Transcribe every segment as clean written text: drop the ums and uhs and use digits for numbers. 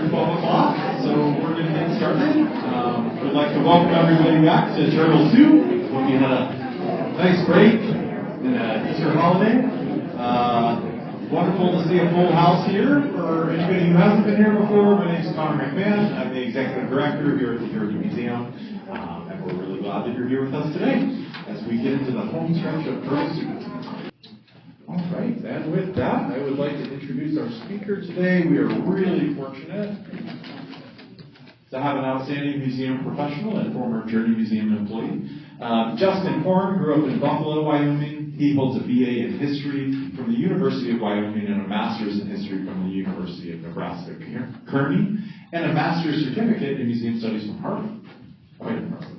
after 12 o'clock, so we're going to get started. We'd like to welcome everybody back to Journal 2. Hope you had a nice break and an Easter holiday. Wonderful to see a full house here. For anybody who hasn't been here before, my name is Connor McMahon. I'm the Executive Director here at the Heritage Museum, and we're really glad that you're here with us today as we get into the home stretch of early student. All right, and with that, I would like to introduce our speaker today. We are really fortunate to have an outstanding museum professional and former Journey Museum employee. Justin Horn grew up in Buffalo, Wyoming. He holds a BA in History from the University of Wyoming and a Master's in History from the University of Nebraska, Kearney, and a Master's Certificate in Museum Studies from Harvard. Quite impressive.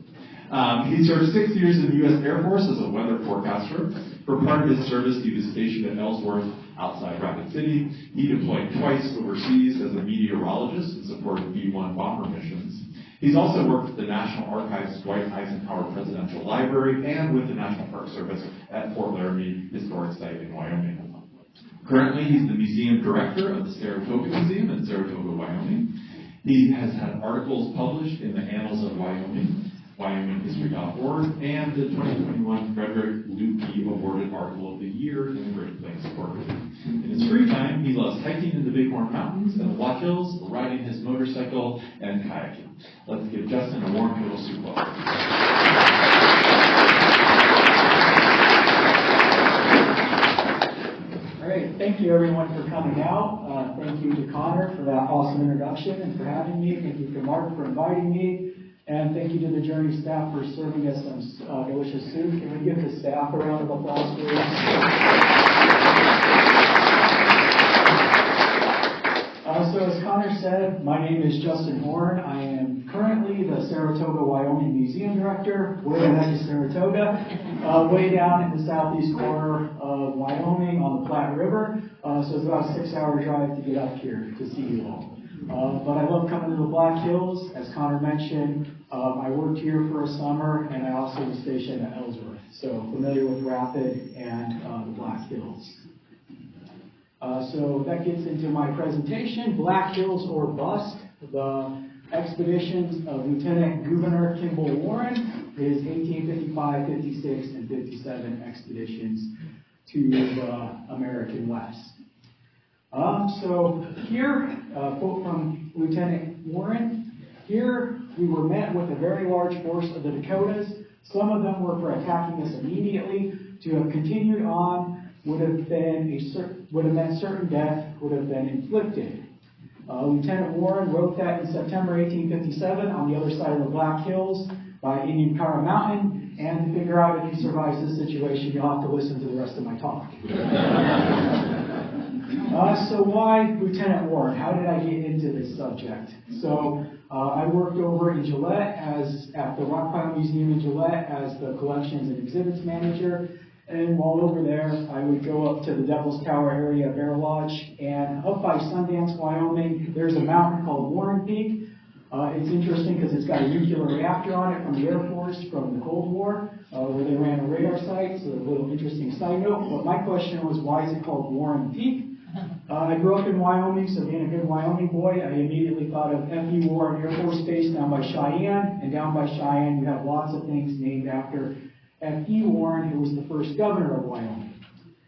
He served 6 years in the U.S. Air Force as a weather forecaster. For part of his service, he was stationed at Ellsworth outside Rapid City. He deployed twice overseas as a meteorologist in support of B-1 bomber missions. He's also worked at the National Archives Dwight Eisenhower Presidential Library and with the National Park Service at Fort Laramie Historic Site in Wyoming. Currently, he's the museum director of the Saratoga Museum in Saratoga, Wyoming. He has had articles published in the Annals of Wyoming, WyomingHistory.org, and the 2021 Frederick Lukey Awarded Article of the Year in the Great Plains Quarterly. In his free time, he loves hiking in the Bighorn Mountains and the Black Hills, riding his motorcycle, and kayaking. Let's give Justin a warm little soup welcome. All right, thank you everyone for coming out. Thank you to Connor for that awesome introduction and for having me. Thank you to Mark for inviting me. And thank you to the Journey staff for serving us some delicious soup. Can we give the staff a round of applause, please? So as Connor said, my name is Justin Horn. I am currently the Saratoga, Wyoming Museum Director. Where the heck is Saratoga? Way down in the southeast corner of Wyoming on the Platte River. So it's about a 6-hour drive to get up here to see you all. But I love coming to the Black Hills. As Connor mentioned, I worked here for a summer, and I also was stationed at Ellsworth. So familiar with Rapid and the Black Hills. So that gets into my presentation, Black Hills or Bust, the expeditions of Lieutenant Governor Kimball Warren, his 1855, 56, and 57 expeditions to the American West. So here, quote from Lieutenant Warren, here we were met with a very large force of the Dakotas. Some of them were for attacking us immediately. To have continued on would have meant certain death would have been inflicted. Lieutenant Warren wrote that in September 1857 on the other side of the Black Hills by Indian Cara Mountain. And to figure out if he survives this situation, you'll have to listen to the rest of my talk. So why Lieutenant Warren? How did I get into this subject? So I worked over in Gillette at the Rockpile Museum in Gillette as the collections and exhibits manager. And while over there, I would go up to the Devil's Tower area, Bear Lodge, and up by Sundance, Wyoming, there's a mountain called Warren Peak. It's interesting because it's got a nuclear reactor on it from the Air Force from the Cold War, where they ran a radar site, so a little interesting side note. But my question was, why is it called Warren Peak? I grew up in Wyoming, so being a good Wyoming boy, I immediately thought of F.E. Warren Air Force Base down by Cheyenne, and down by Cheyenne you have lots of things named after F.E. Warren, who was the first governor of Wyoming.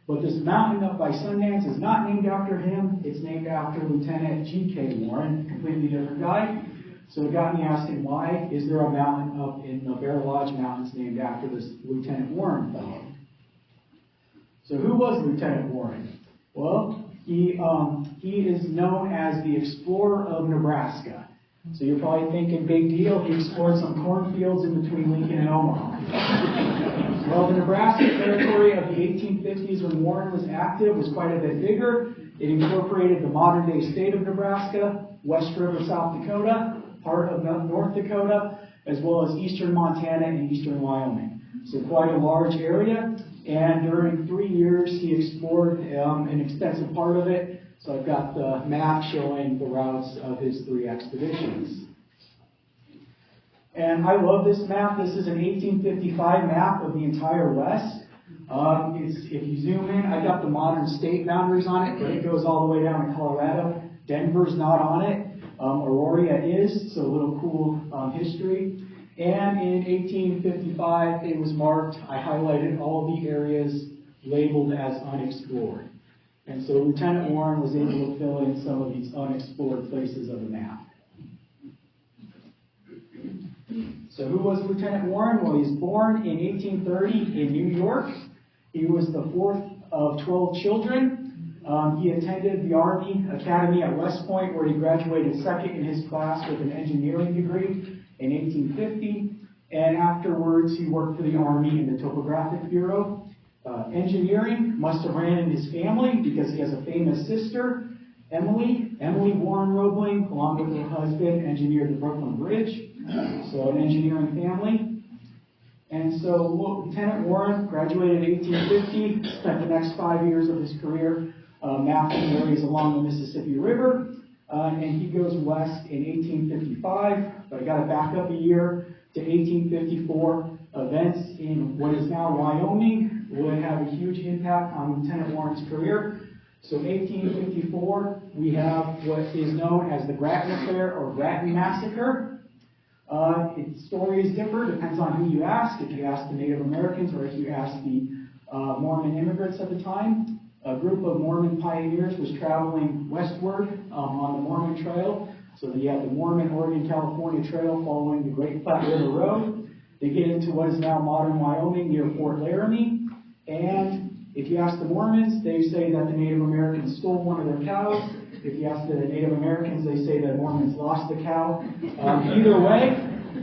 But this mountain up by Sundance is not named after him, it's named after Lieutenant G.K. Warren, a completely different guy. So it got me asking, why is there a mountain up in the Bear Lodge Mountains named after this Lieutenant Warren fellow? So who was Lieutenant Warren? Well, he is known as the explorer of Nebraska. So you're probably thinking, big deal, he explored some cornfields in between Lincoln and Omaha. Well, the Nebraska territory of the 1850s when Warren was active was quite a bit bigger. It incorporated the modern-day state of Nebraska, West River, South Dakota, part of North Dakota, as well as eastern Montana and eastern Wyoming. So quite a large area. And during 3 years, he explored an extensive part of it. So I've got the map showing the routes of his 3 expeditions. And I love this map. This is an 1855 map of the entire West. If you zoom in, I got the modern state boundaries on it, but it goes all the way down to Colorado. Denver's not on it. Aurora is, so a little cool history. And in 1855, it was marked, I highlighted all the areas labeled as unexplored. And so Lieutenant Warren was able to fill in some of these unexplored places of the map. So who was Lieutenant Warren? Well, he was born in 1830 in New York. He was the fourth of 12 children. He attended the Army Academy at West Point, where he graduated second in his class with an engineering degree in 1850. And afterwards, he worked for the Army in the Topographic Bureau. Engineering must have ran in his family because he has a famous sister, Emily Warren Roebling, along with her husband, engineered the Brooklyn Bridge. So an engineering family. And so Lieutenant Warren graduated in 1850, spent the next 5 years of his career mapping areas along the Mississippi River, and he goes west in 1855, but I got to back up a year to 1854. Events in what is now Wyoming would have a huge impact on Lieutenant Warren's career. So 1854, we have what is known as the Grattan Affair or Grattan Massacre. Stories differ, depends on who you ask. If you ask the Native Americans or if you ask the Mormon immigrants at the time. A group of Mormon pioneers was traveling westward on the Mormon Trail. So you have the Mormon, Oregon, California Trail following the Great Platte River Road. They get into what is now modern Wyoming near Fort Laramie. And if you ask the Mormons, they say that the Native Americans stole one of their cows. If you ask the Native Americans, they say that Mormons lost the cow. Either way,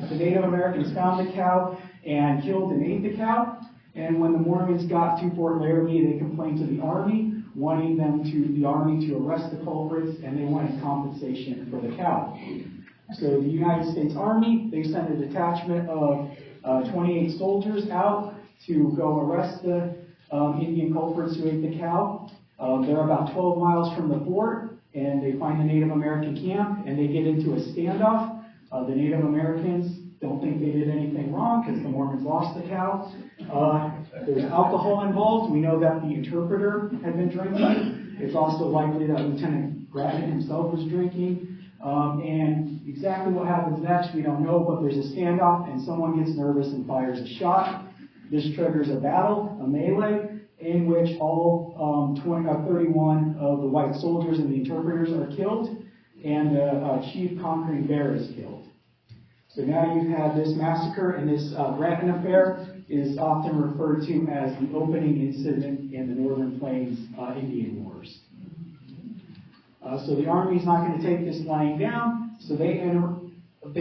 the Native Americans found the cow and killed and ate the cow. And when the Mormons got to Fort Laramie, they complained to the Army, wanting the Army to arrest the culprits, and they wanted compensation for the cow. So the United States Army, they sent a detachment of 28 soldiers out to go arrest the Indian culprits who ate the cow. They're about 12 miles from the fort, and they find the Native American camp, and they get into a standoff. The Native Americans don't think they did anything wrong because the Mormons lost the cow. There's alcohol involved. We know that the interpreter had been drinking. It's also likely that Lieutenant Grattan himself was drinking. And exactly what happens next, we don't know, but there's a standoff, and someone gets nervous and fires a shot. This triggers a battle, a melee, in which all 31 of the white soldiers and the interpreters are killed, and the chief conquering bear is killed. So now you've had this massacre, and this Grattan Affair is often referred to as the opening incident in the Northern Plains Indian Wars. So the Army's not going to take this lying down, so they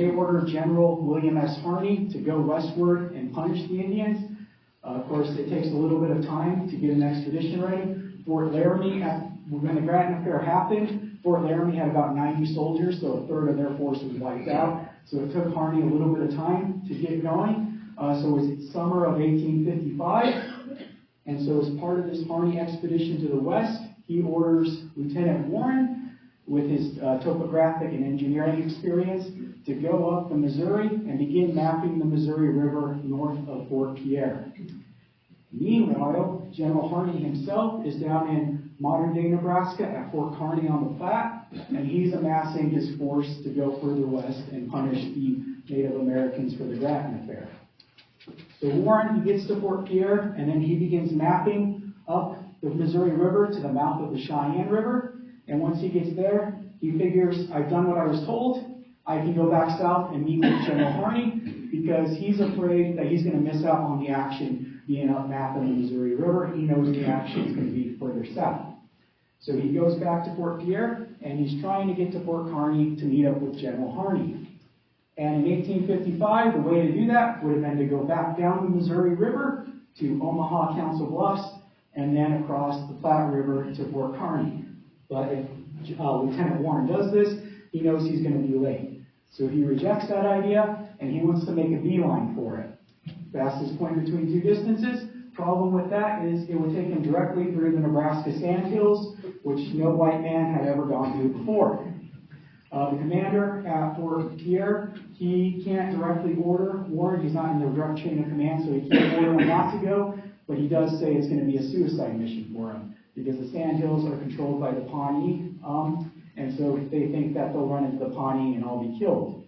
order General William S. Harney to go westward and punish the Indians. Of course, it takes a little bit of time to get an expedition ready. Fort Laramie, when the Grattan Affair happened, Fort Laramie had about 90 soldiers, so a third of their force was wiped out. So it took Harney a little bit of time to get going. So it was summer of 1855. And so as part of this Harney expedition to the west, he orders Lieutenant Warren, with his topographic and engineering experience, to go up the Missouri and begin mapping the Missouri River north of Fort Pierre. Meanwhile, General Harney himself is down in modern-day Nebraska at Fort Kearny on the Platte, and he's amassing his force to go further west and punish the Native Americans for the Grattan Affair. So Warren, he gets to Fort Pierre, and then he begins mapping up the Missouri River to the mouth of the Cheyenne River, and once he gets there, he figures, I've done what I was told, I can go back south and meet with General Harney, because he's afraid that he's going to miss out on the action being up mapping the Missouri River. He knows the action is going to be further south. So he goes back to Fort Pierre, and he's trying to get to Fort Kearny to meet up with General Harney. And in 1855, the way to do that would have been to go back down the Missouri River to Omaha, Council Bluffs, and then across the Platte River to Fort Kearny. But if Lieutenant Warren does this, he knows he's going to be late. So he rejects that idea, and he wants to make a beeline for it. Fastest point between two distances. Problem with that is it would take him directly through the Nebraska sandhills, which no white man had ever gone through before. The commander at Fort Pierre, he can't directly order Warren. He's not in the direct chain of command, so he can't order him not to go, but he does say it's going to be a suicide mission for him, because the sandhills are controlled by the Pawnee and so they think that they'll run into the Pawnee and all be killed.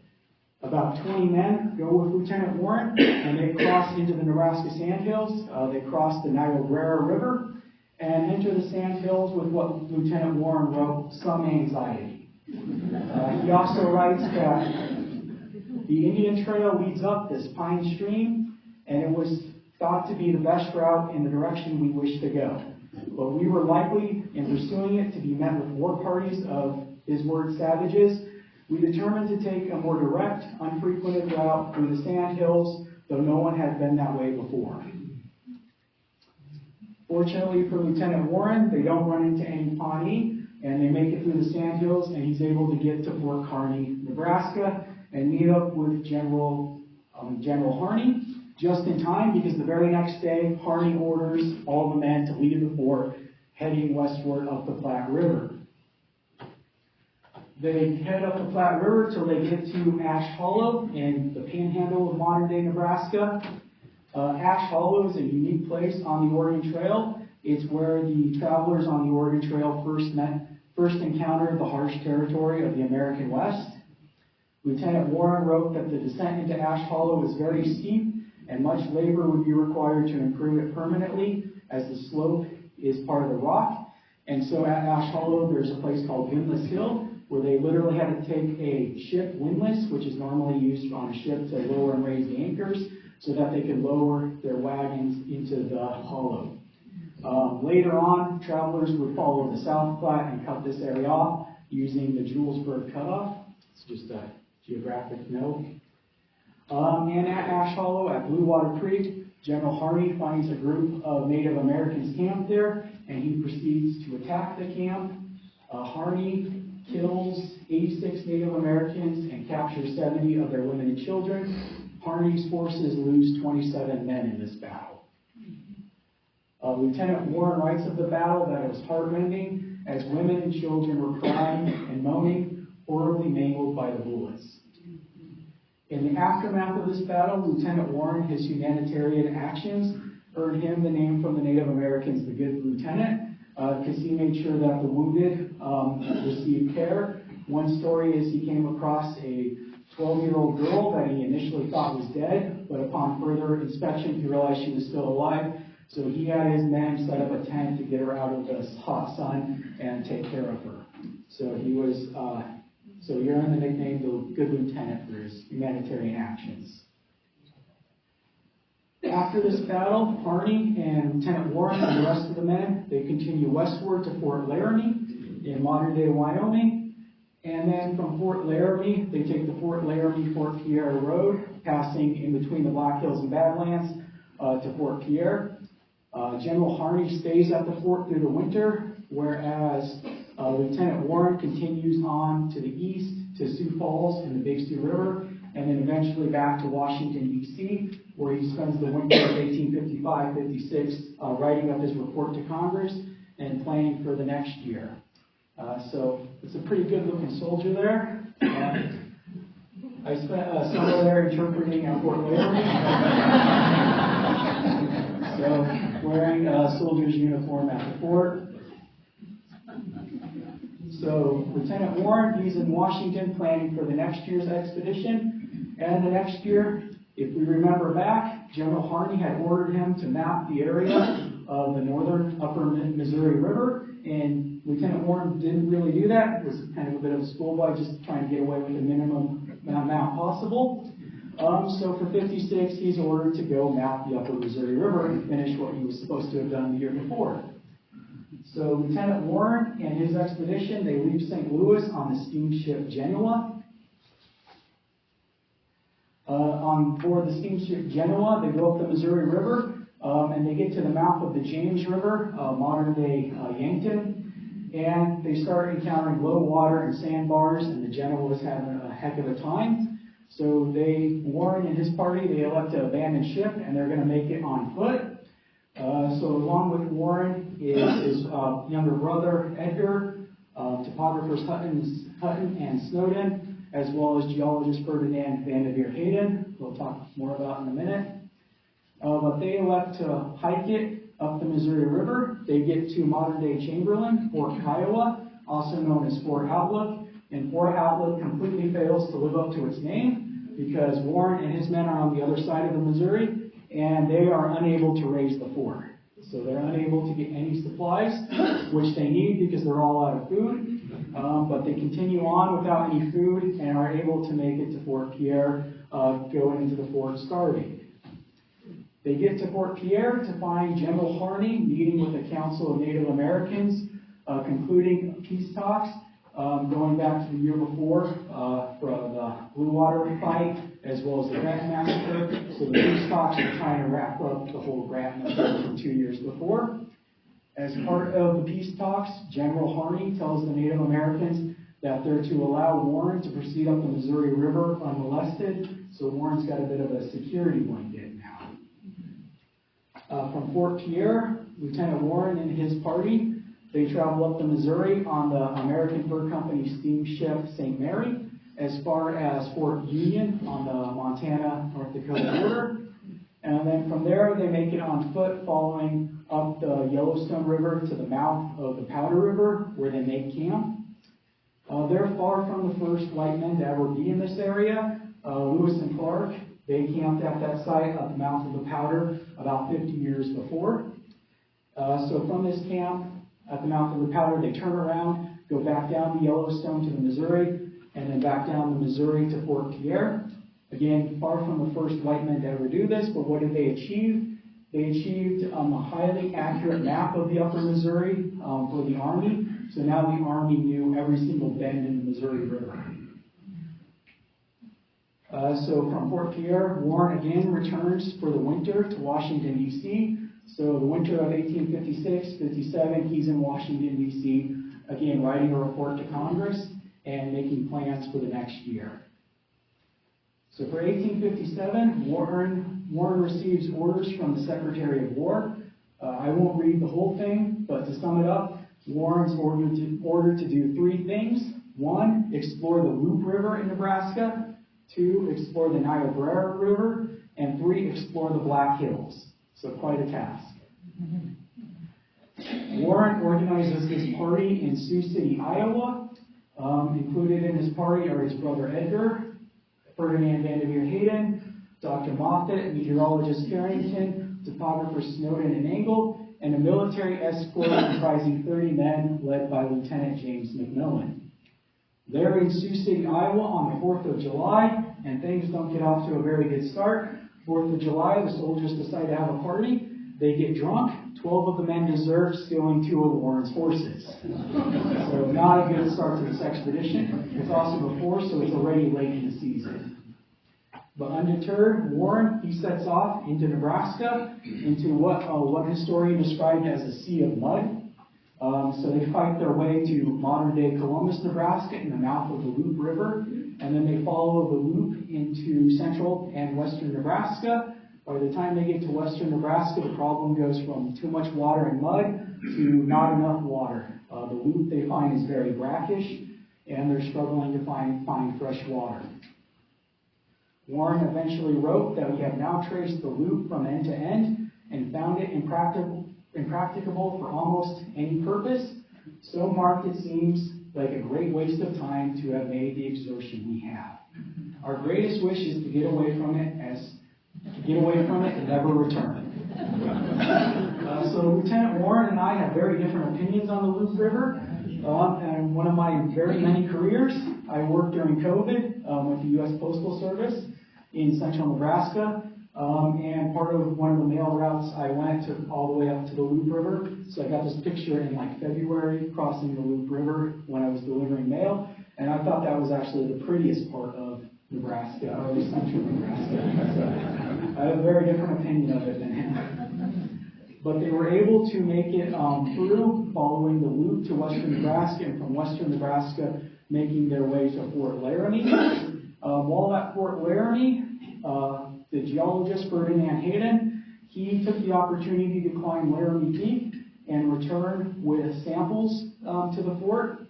About 20 men go with Lieutenant Warren, and they cross into the Nebraska Sandhills. They cross the Niobrara River and enter the Sandhills with what Lieutenant Warren wrote, some anxiety. He also writes that the Indian Trail leads up this pine stream, and it was thought to be the best route in the direction we wish to go. But we were likely, in pursuing it, to be met with war parties of, his word, savages. We determined to take a more direct, unfrequented route through the Sandhills, though no one had been that way before. Fortunately for Lieutenant Warren, they don't run into any Pawnee, and they make it through the Sandhills, and he's able to get to Fort Kearny, Nebraska, and meet up with General Harney just in time, because the very next day, Harney orders all the men to leave the fort, heading westward up the Platte River. They head up the Platte River till they get to Ash Hollow in the panhandle of modern-day Nebraska. Ash Hollow is a unique place on the Oregon Trail. It's where the travelers on the Oregon Trail first encountered the harsh territory of the American West. Lieutenant Warren wrote that the descent into Ash Hollow is very steep, and much labor would be required to improve it permanently, as the slope is part of the rock. And so at Ash Hollow, there's a place called Windlass Hill, where they literally had to take a ship windlass, which is normally used on a ship to lower and raise the anchors, so that they could lower their wagons into the hollow. Later on, travelers would follow the South Platte and cut this area off using the Julesburg cutoff. It's just a geographic note. And at Ash Hollow, at Blue Water Creek, General Harney finds a group of Native Americans camped there, and he proceeds to attack the camp. Harney kills 86 Native Americans and captures 70 of their women and children. Harney's forces lose 27 men in this battle. Lieutenant Warren writes of the battle that it was heartrending, as women and children were crying and moaning, horribly mangled by the bullets. In the aftermath of this battle, Lieutenant Warren, his humanitarian actions earned him the name from the Native Americans, the Good Lieutenant, because he made sure that the wounded received care. One story is he came across a 12-year-old girl that he initially thought was dead, but upon further inspection, he realized she was still alive. So he had his men set up a tent to get her out of the hot sun and take care of her. So he was, so he earned the nickname the Good Lieutenant for his humanitarian actions. After this battle, Harney and Lieutenant Warren and the rest of the men, they continue westward to Fort Laramie in modern-day Wyoming. And then from Fort Laramie, they take the Fort Laramie-Fort Pierre Road, passing in between the Black Hills and Badlands to Fort Pierre. General Harney stays at the fort through the winter, whereas Lieutenant Warren continues on to the east to Sioux Falls and the Big Sioux River, and then eventually back to Washington, D.C., where he spends the winter of 1855-56 writing up his report to Congress and planning for the next year. So it's a pretty good-looking soldier there. I spent a summer there interpreting at Fort Laramie. So wearing a soldier's uniform at the fort. So Lieutenant Warren, he's in Washington planning for the next year's expedition. And the next year, if we remember back, General Harney had ordered him to map the area of the northern upper Missouri River. And Lieutenant Warren didn't really do that. It was kind of a bit of a schoolboy, just trying to get away with the minimum amount possible. So for 56, he's ordered to go map the upper Missouri River and finish what he was supposed to have done the year before. So Lieutenant Warren and his expedition, they leave St. Louis on the steamship Genoa. On board the steamship Genoa, they go up the Missouri River, and they get to the mouth of the James River, modern-day Yankton, and they start encountering low water and sandbars, and the Genoa was having a heck of a time. So Warren and his party, they elect to abandon ship, and they're going to make it on foot. So along with Warren is his younger brother, Edgar, topographers Hutton and Snowden, as well as geologist Ferdinand Vanderveer Hayden, we'll talk more about in a minute. But they elect to hike it up the Missouri River. They get to modern-day Chamberlain, Fort Kiowa, also known as Fort Outlook. And Fort Outlook completely fails to live up to its name because Warren and his men are on the other side of the Missouri, and they are unable to raise the fort. So they're unable to get any supplies, which they need because they're all out of food. But they continue on without any food and are able to make it to Fort Pierre, going into the fort starving. They get to Fort Pierre to find General Harney meeting with the Council of Native Americans, concluding peace talks, going back to the year before for the Blue Water fight, as well as the Grant Massacre. So the peace talks are trying to wrap up the whole Grant Massacre from 2 years before. As part of the peace talks, General Harney tells the Native Americans that they're to allow Warren to proceed up the Missouri River unmolested, so Warren's got a bit of a security blanket now. From Fort Pierre, Lieutenant Warren and his party, they travel up the Missouri on the American Fur Company steamship St. Mary as far as Fort Union on the Montana-North Dakota border. And then from there, they make it on foot following up the Yellowstone River to the mouth of the Powder River, where they make camp. They're far from the first white men to ever be in this area. Lewis and Clark, they camped at that site at the mouth of the Powder about 50 years before. So from this camp at the mouth of the Powder, they turn around, go back down the Yellowstone to the Missouri, and then back down the Missouri to Fort Pierre. Again, far from the first white men to ever do this, but what did they achieve? They achieved a highly accurate map of the upper Missouri for the Army. So now the Army knew every single bend in the Missouri River. So from Fort Pierre, Warren again returns for the winter to Washington, D.C. So the winter of 1856-57, he's in Washington, D.C., again writing a report to Congress and making plans for the next year. So for 1857, Warren receives orders from the Secretary of War. I won't read the whole thing, but to sum it up, Warren's ordered to do three things. 1, explore the Loup River in Nebraska. 2, explore the Niobrara River. And 3, explore the Black Hills. So quite a task. Warren organizes his party in Sioux City, Iowa. Included in his party are his brother Edgar, Ferdinand Vanderveer Hayden, Dr. Moffat, meteorologist Carrington, topographer Snowden and Engel, and a military escort comprising 30 men led by Lieutenant James McMillan. They're in Sioux City, Iowa on the 4th of July, and things don't get off to a very good start. 4th of July, the soldiers decide to have a party. They get drunk. 12 of the men desert, stealing 2 of Warren's horses. So not a good start to this expedition. It's also before, so it's already late in the season. But undeterred, Warren, he sets off into Nebraska, into what one historian described as a sea of mud. So they fight their way to modern-day Columbus, Nebraska, in the mouth of the Loup River, and then they follow the Loup into central and western Nebraska. By the time they get to western Nebraska, the problem goes from too much water and mud to not enough water. The Loup they find is very brackish, and they're struggling to find fresh water. Warren eventually wrote that we have now traced the Loup from end to end and found it impracticable for almost any purpose. So marked it seems like a great waste of time to have made the exertion we have. Our greatest wish is to get away from it and never return. So Lieutenant Warren and I have very different opinions on the Loup River. And one of my very many careers, I worked during COVID with the U.S. Postal Service in central Nebraska. And part of one of the mail routes, I went all the way up to the Loup River. So I got this picture in like February crossing the Loup River when I was delivering mail. And I thought that was actually the prettiest part of Nebraska, or at least central Nebraska. So I have a very different opinion of it than him. But they were able to make it through, following the Loup to western Nebraska, and from western Nebraska making their way to Fort Laramie. While at Fort Laramie, the geologist Ferdinand Hayden, he took the opportunity to climb Laramie Peak and return with samples to the fort.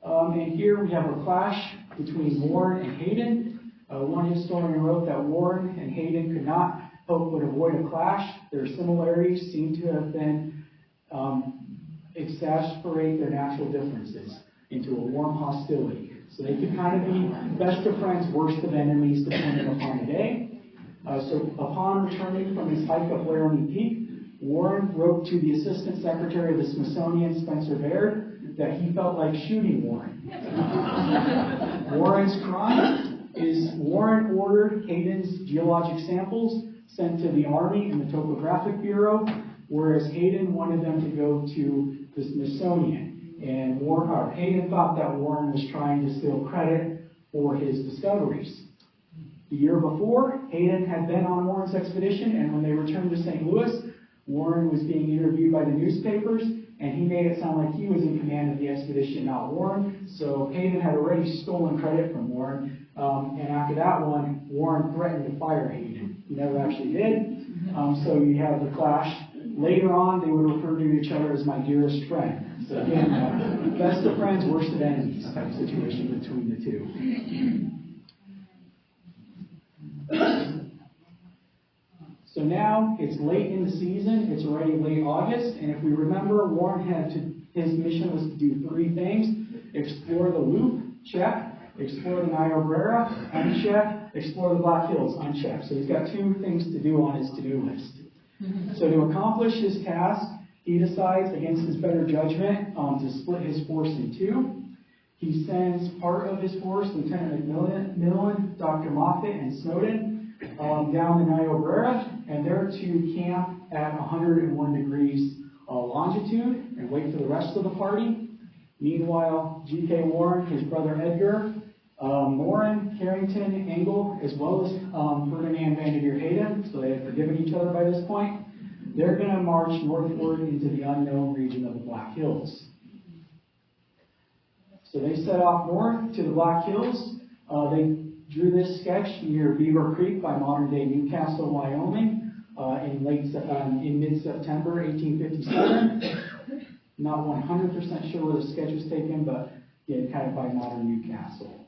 And here we have a clash between Warren and Hayden. One historian wrote that Warren and Hayden could not help but avoid a clash. Their similarities seem to have been exacerbate their natural differences. into a warm hostility. So they could kind of be best of friends, worst of enemies, depending upon the day. So upon returning from his hike up Laramie Peak, Warren wrote to the Assistant Secretary of the Smithsonian, Spencer Baird, that he felt like shooting Warren. Warren's crime is Warren ordered Hayden's geologic samples sent to the Army and the Topographic Bureau, whereas Hayden wanted them to go to the Smithsonian. And Hayden thought that Warren was trying to steal credit for his discoveries. The year before, Hayden had been on Warren's expedition, and when they returned to St. Louis, Warren was being interviewed by the newspapers, and he made it sound like he was in command of the expedition, not Warren. So Hayden had already stolen credit from Warren, and after that one, Warren threatened to fire Hayden. He never actually did. So you have the clash. Later on, they would refer to each other as my dearest friend. So again, best of friends, worst of enemies type situation between the two. So now it's late in the season, it's already late August, and if we remember, Warren his mission was to do three things: explore the Loop, check; explore the Niobrara, uncheck; explore the Black Hills, uncheck. So he's got two things to do on his to-do list. So to accomplish his task, he decides, against his better judgment, to split his force in two. He sends part of his force, Lieutenant McMillan, Dr. Moffett, and Snowden, down the Niobrara, and they're to camp at 101 degrees longitude and wait for the rest of the party. Meanwhile, G.K. Warren, his brother Edgar, Warren, Carrington, Engel, as well as Ferdinand Vanderveer Hayden, so they had forgiven each other by this point, they're going to march northward into the unknown region of the Black Hills. So they set off north to the Black Hills. They drew this sketch near Beaver Creek by modern-day Newcastle, Wyoming, in mid-September 1857. Not 100% sure where the sketch was taken, but yeah, kind of by modern Newcastle.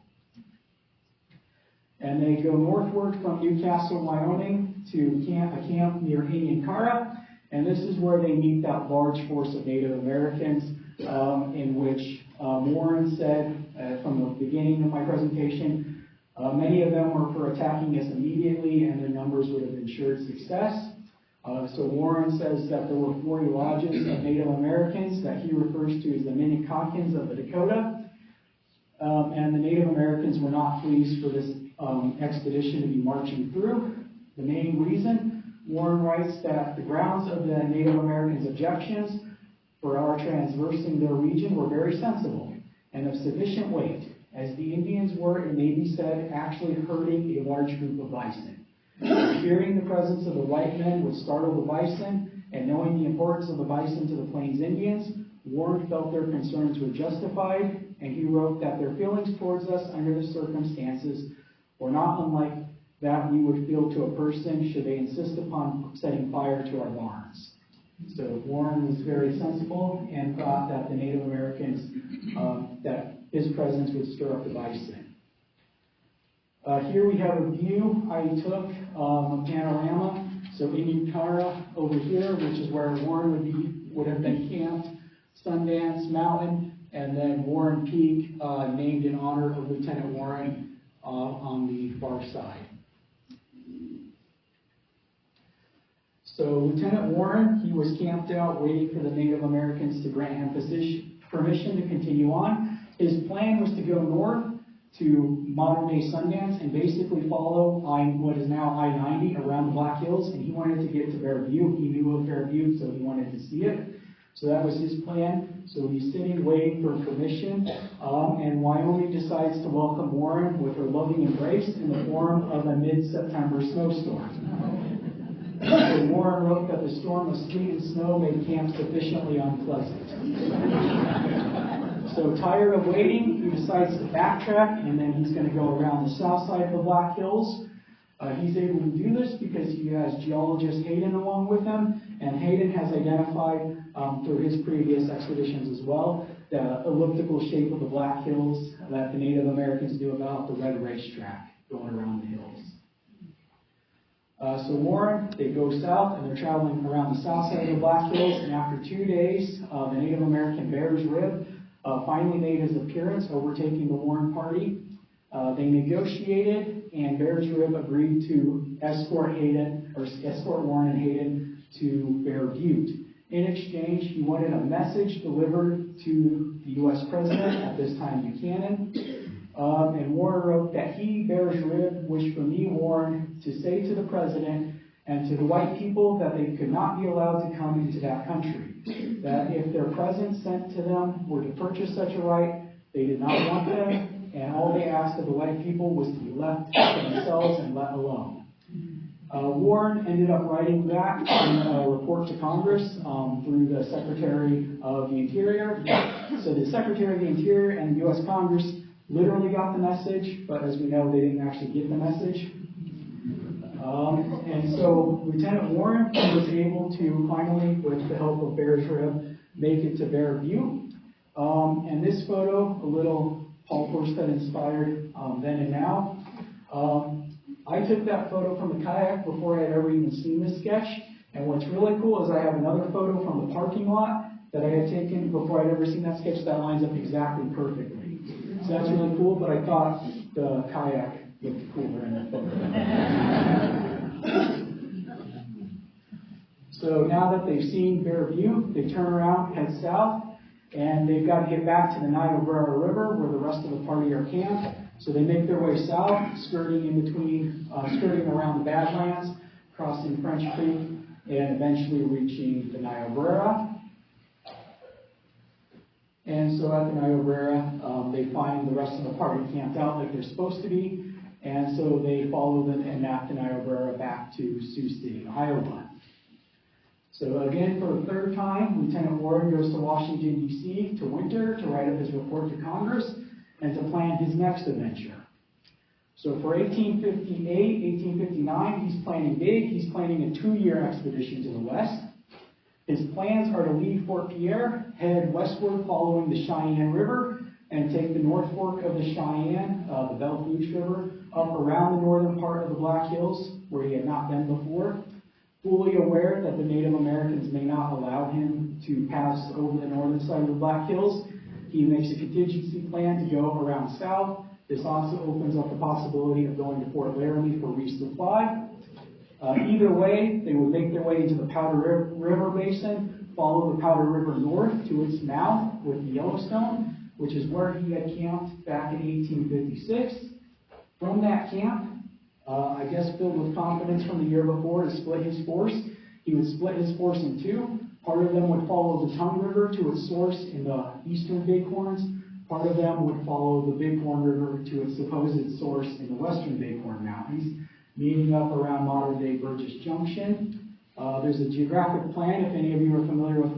And they go northward from Newcastle, Wyoming, to a camp near Inyankara, and this is where they meet that large force of Native Americans, in which Warren said from the beginning of my presentation, many of them were for attacking us immediately, and their numbers would have ensured success. So Warren says that there were 40 lodges of Native Americans that he refers to as the Minnecockins of the Dakota. And the Native Americans were not pleased for this expedition to be marching through. The main reason, Warren writes, that the grounds of the Native Americans' objections for our transversing their region were very sensible and of sufficient weight, as the Indians were, it may be said, actually herding a large group of bison. Fearing the presence of the white men would startle the bison, and knowing the importance of the bison to the Plains Indians, Warren felt their concerns were justified, and he wrote that their feelings towards us under the circumstances were not unlike that we would feel to a person should they insist upon setting fire to our barns. So Warren was very sensible and thought that the Native Americans, that his presence would stir up the bison. Here we have a view I took, a panorama. So Inyankara over here, which is where Warren would have been camped, Sundance Mountain, and then Warren Peak, named in honor of Lieutenant Warren, on the far side. So Lieutenant Warren, he was camped out waiting for the Native Americans to grant him permission to continue on. His plan was to go north to modern-day Sundance and basically follow what is now I-90 around the Black Hills, and he wanted to get to Bear Butte. He knew of Bear Butte, so he wanted to see it. So that was his plan. So he's sitting waiting for permission, and Wyoming decides to welcome Warren with her loving embrace in the form of a mid-September snowstorm. So Warren wrote that the storm of sleet and snow made camp sufficiently unpleasant. So tired of waiting, he decides to backtrack, and then he's going to go around the south side of the Black Hills. He's able to do this because he has geologist Hayden along with him, and Hayden has identified through his previous expeditions as well the elliptical shape of the Black Hills that the Native Americans knew about, the red racetrack going around the hills. So Warren, they go south, and they're traveling around the south side of the Black Hills, and after 2 days, the Native American Bear's Rib finally made his appearance, overtaking the Warren party. They negotiated, and Bear's Rib agreed to escort Warren and Hayden to Bear Butte. In exchange, he wanted a message delivered to the U.S. President, at this time Buchanan. And Warren wrote that he, Bear's Rib, wished for me, Warren, to say to the President and to the white people that they could not be allowed to come into that country. That if their presents sent to them were to purchase such a right, they did not want them, and all they asked of the white people was to be left to themselves and let alone. Warren ended up writing back a report to Congress through the Secretary of the Interior. So the Secretary of the Interior and the U.S. Congress literally got the message, but as we know, they didn't actually get the message. And so Lieutenant Warren was able to finally, with the help of Bear's Rib, make it to Bear Butte. And this photo, a little Paul Forstead inspired then and now. I took that photo from the kayak before I had ever even seen this sketch. And what's really cool is I have another photo from the parking lot that I had taken before I'd ever seen that sketch that lines up exactly perfectly. So that's really cool, but I thought the kayak looked cooler in that photo. So now that they've seen Bear Butte, they turn around, head south, and they've got to get back to the Niobrara River where the rest of the party are camped. So they make their way south, skirting around the Badlands, crossing French Creek, and eventually reaching the Niobrara. And so at the Niobrara, they find the rest of the party camped out like they're supposed to be, and so they follow them and map the Niobrara back to Sioux City, Iowa. So again, for the third time, Lieutenant Warren goes to Washington, D.C. to winter to write up his report to Congress and to plan his next adventure. So for 1858, 1859, he's planning big. He's planning a 2-year expedition to the west. His plans are to leave Fort Pierre, head westward following the Cheyenne River, and take the North Fork of the Cheyenne, the Belle Fourche River, up around the northern part of the Black Hills, where he had not been before. Fully aware that the Native Americans may not allow him to pass over the northern side of the Black Hills, he makes a contingency plan to go around south. This also opens up the possibility of going to Fort Laramie for resupply. Either way, they would make their way into the Powder River Basin, follow the Powder River north to its mouth with the Yellowstone, which is where he had camped back in 1856. From that camp, I guess filled with confidence from the year before, to split his force. He would split his force in two. Part of them would follow the Tongue River to its source in the eastern Bighorns. Part of them would follow the Bighorn River to its supposed source in the western Bighorn Mountains, meeting up around modern-day Burgess Junction. There's a geographic plan, if any of you are familiar with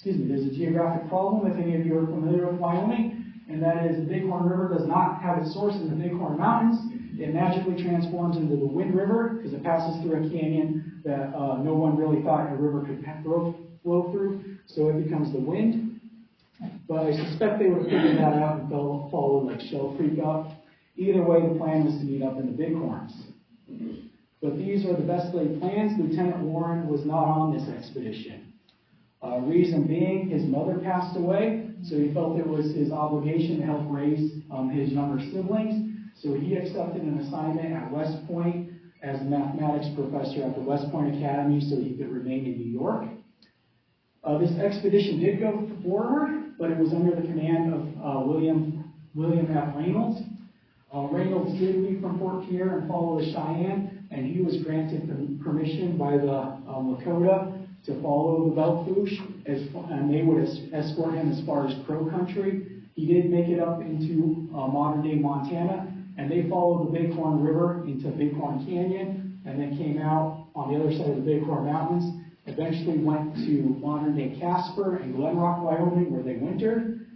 there's a geographic problem if any of you are familiar with Wyoming, and that is the Bighorn River does not have its source in the Bighorn Mountains. It magically transforms into the Wind River because it passes through a canyon that no one really thought a river could flow through, so it becomes the Wind. But I suspect they would have figured that out and followed like Shell Creek up. Either way, the plan was to meet up in the Bighorns. But these are the best laid plans. Lieutenant Warren was not on this expedition. Reason being, his mother passed away, so he felt it was his obligation to help raise his younger siblings. So he accepted an assignment at West Point as a mathematics professor at the West Point Academy so he could remain in New York. This expedition did go forward, but it was under the command of William F. Reynolds. Reynolds did leave from Fort Pierre and follow the Cheyenne, and he was granted permission by the Lakota to follow the Belle Fourche, and they would escort him as far as Crow Country. He did make it up into modern-day Montana, and they followed the Bighorn River into Bighorn Canyon, and then came out on the other side of the Bighorn Mountains. Eventually went to modern-day Casper and Glen Rock, Wyoming, where they wintered.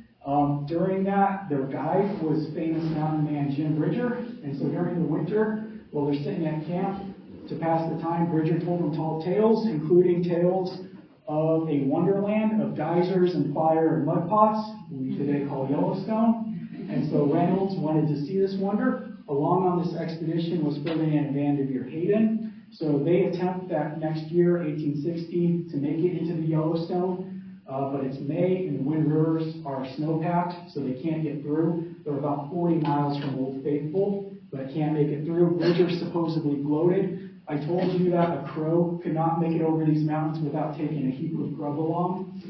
During that, their guide was famous mountain man Jim Bridger, and so during the winter, while they're sitting at camp, to pass the time, Bridger told them tall tales, including tales of a wonderland of geysers and fire and mud pots, we today call Yellowstone. And so Reynolds wanted to see this wonder. Along on this expedition was Ferdinand Vanderveer Hayden. So they attempt that next year, 1860, to make it into the Yellowstone. but it's May and the Wind Rivers are snow-packed, so they can't get through. They're about 40 miles from Old Faithful, but can't make it through. Bridger's supposedly bloated. I told you that a crow could not make it over these mountains without taking a heap of grub along,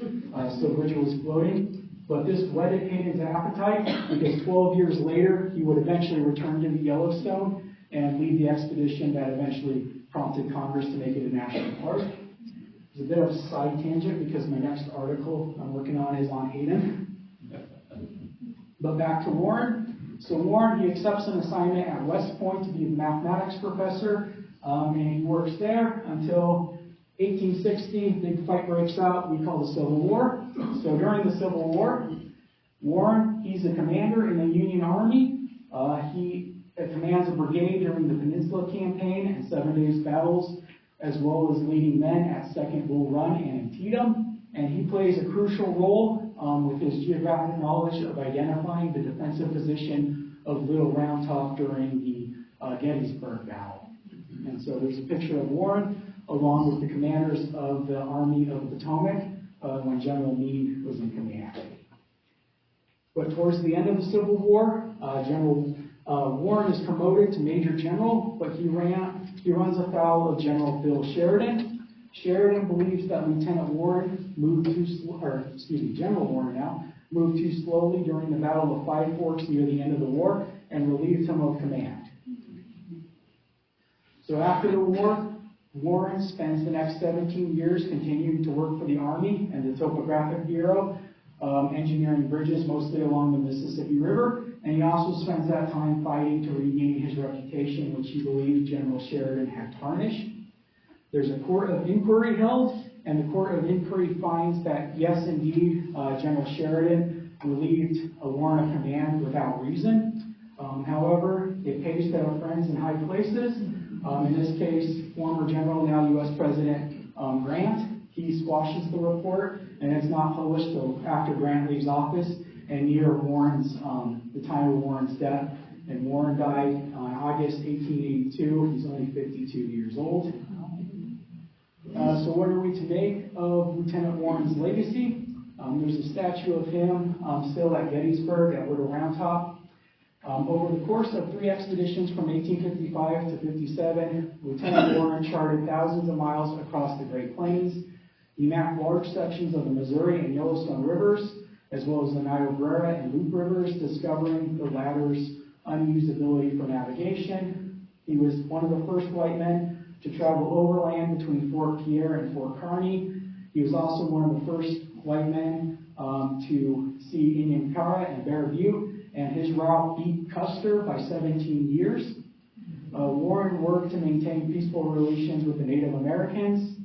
so Bridger was bloating. But this whetted his appetite, because 12 years later, he would eventually return to the Yellowstone and lead the expedition that eventually prompted Congress to make it a national park. It's a bit of a side tangent because my next article I'm working on is on Hayden. But back to Warren. So Warren, he accepts an assignment at West Point to be a mathematics professor, and he works there until 1860, big fight breaks out we call the Civil War. So during the Civil War, Warren, he's a commander in the Union Army. He commands a brigade during the Peninsula Campaign and 7 Days battles, as well as leading men at Second Bull Run and Antietam. And he plays a crucial role with his geographic knowledge of identifying the defensive position of Little Round Top during the Gettysburg Battle. And so there's a picture of Warren along with the commanders of the Army of the Potomac when General Meade was in command. But towards the end of the Civil War, General Warren is promoted to Major General, but he runs afoul of General Phil Sheridan. Sheridan believes that General Warren moved too slowly during the Battle of Five Forks near the end of the war and relieved him of command. So after the war, Warren spends the next 17 years continuing to work for the Army and the Topographic Bureau, engineering bridges mostly along the Mississippi River, and he also spends that time fighting to regain his reputation, which he believed General Sheridan had tarnished. There's a court of inquiry held, and the court of inquiry finds that, yes, indeed, General Sheridan relieved Warren of command without reason. However, it pays to our friends in high places. In this case, former General, now U.S. President Grant, he squashes the report, and it's not published until after Grant leaves office and near Warren's, the time of Warren's death. And Warren died on August 1882. He's only 52 years old. So what are we to make of Lieutenant Warren's legacy? There's a statue of him still at Gettysburg at Little Round Top. Over the course of 3 expeditions from 1855 to 57, Lieutenant Warren charted thousands of miles across the Great Plains. He mapped large sections of the Missouri and Yellowstone rivers, as well as the Niobrara and Loup rivers, discovering the latter's unusability for navigation. He was one of the first white men to travel overland between Fort Pierre and Fort Kearny. He was also one of the first white men to see Indian Cara and Bear Butte, and his route beat Custer by 17 years. Warren worked to maintain peaceful relations with the Native Americans,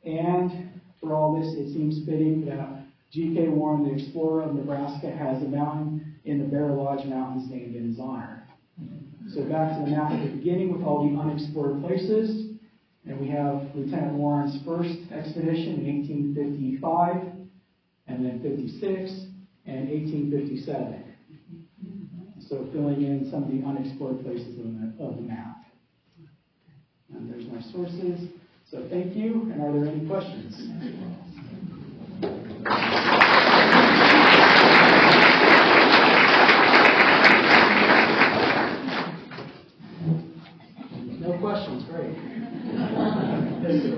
and for all this, it seems fitting that G.K. Warren, the explorer of Nebraska, has a mountain in the Bear Lodge Mountains named in his honor. So back to the map at the beginning with all the unexplored places, and we have Lieutenant Warren's first expedition in 1855, and then 56, and 1857. So filling in some of the unexplored places of the map. And there's my sources. So thank you, and are there any questions? No questions, great. Yes, sir.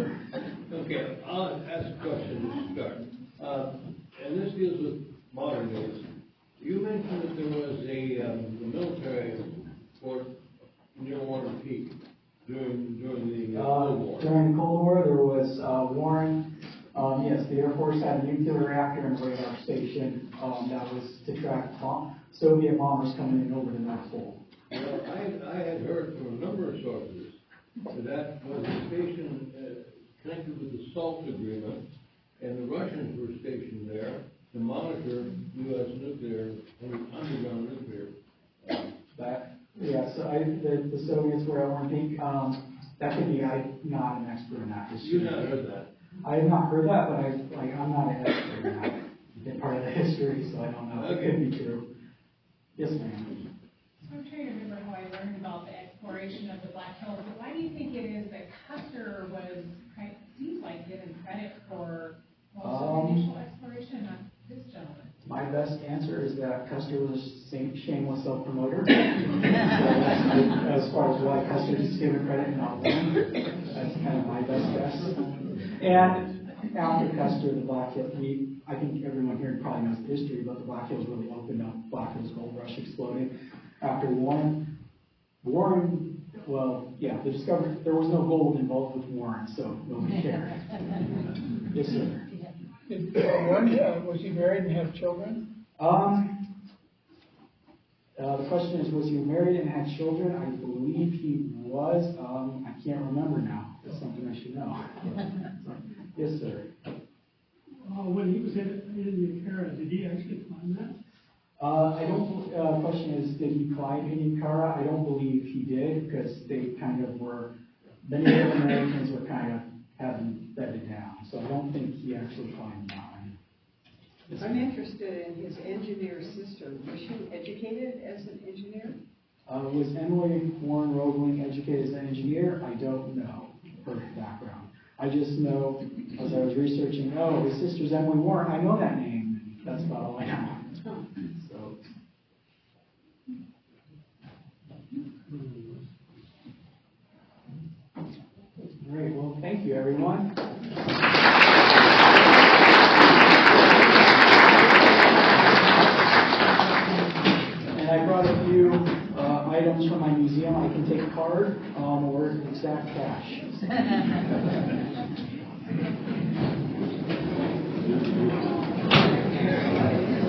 Okay, I'll ask a question to start. And this deals with modern days. You mentioned that there was a military fort near Warren Peak during the Cold War. During the Cold War, there was Warren. Yes, the Air Force had a nuclear reactor and radar station that was to track Soviet bombers coming in over the North Pole. Well, I had heard from a number of sources that was a station connected with the SALT agreement, and the Russians were stationed there to monitor U.S. nuclear, underground nuclear. The Soviets were at Warren Peak. That could be. I'm not an expert in that history. You've not heard that? I have not heard that, but I'm not an expert in that. Been part of the history, so I don't know. Okay. It could be true. Yes, ma'am. So I'm trying to remember how I learned about the exploration of the Black Hills, but why do you think it is that Custer seems like given credit for most of the initial exploration that Custer was a shameless self-promoter. So that's, as far as why Custer is given credit and not Warren, that's kind of my best guess. And after Custer, the Black Hills, I think everyone here probably knows the history, but the Black Hills really opened up. Black Hills Gold Rush exploded. After Warren, well, yeah, there was no gold involved with Warren, so nobody cared. Yes, sir. Was he married and had children? The question is, was he married and had children? I believe he was. I can't remember now. That's something I should know. Yes, sir. When he was in the Cara, did he actually climb that? Question is, did he climb Indian Cara? I don't believe he did, because they kind of were, the Native Americans were kind of having bedded down. So I don't think he actually climbed the mountain. I'm interested in his engineer sister. Was she educated as an engineer? Was Emily Warren Roebling educated as an engineer? I don't know her background. I just know, as I was researching, his sister's Emily Warren. I know that name. That's about all I know. So. All right, well, thank you, everyone. And I brought a few items from my museum. I can take a card or exact cash.